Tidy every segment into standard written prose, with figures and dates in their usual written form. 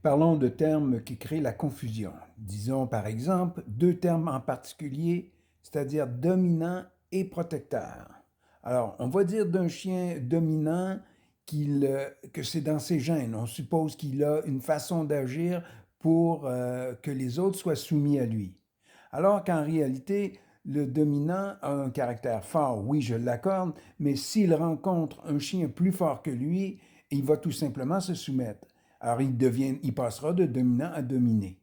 Parlons de termes qui créent la confusion. Disons par exemple deux termes en particulier, c'est-à-dire dominant et protecteur. Alors, on va dire d'un chien dominant que c'est dans ses gènes. On suppose qu'il a une façon d'agir pour que les autres soient soumis à lui. Alors qu'en réalité, le dominant a un caractère fort, oui, je l'accorde, mais s'il rencontre un chien plus fort que lui, il va tout simplement se soumettre. Alors il passera de dominant à dominé.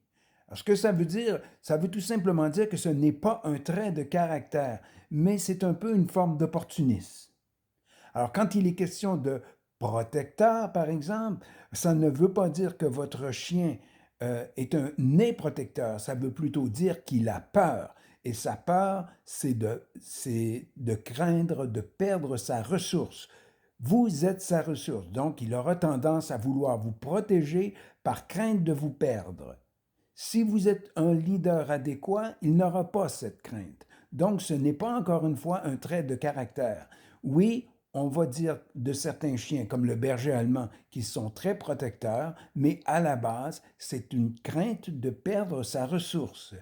Alors, ce que ça veut dire, ça veut tout simplement dire que ce n'est pas un trait de caractère, mais c'est un peu une forme d'opportunisme. Alors, quand il est question de protecteur, par exemple, ça ne veut pas dire que votre chien est un nez protecteur, ça veut plutôt dire qu'il a peur. Et sa peur, c'est de craindre de perdre sa ressource. Vous êtes sa ressource, donc il aura tendance à vouloir vous protéger par crainte de vous perdre. Si vous êtes un leader adéquat, il n'aura pas cette crainte. Donc, ce n'est pas encore une fois un trait de caractère. Oui, on va dire de certains chiens, comme le berger allemand, qui sont très protecteurs, mais à la base, c'est une crainte de perdre sa ressource.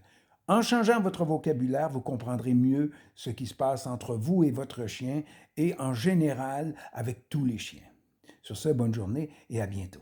En changeant votre vocabulaire, vous comprendrez mieux ce qui se passe entre vous et votre chien et en général avec tous les chiens. Sur ce, bonne journée et à bientôt.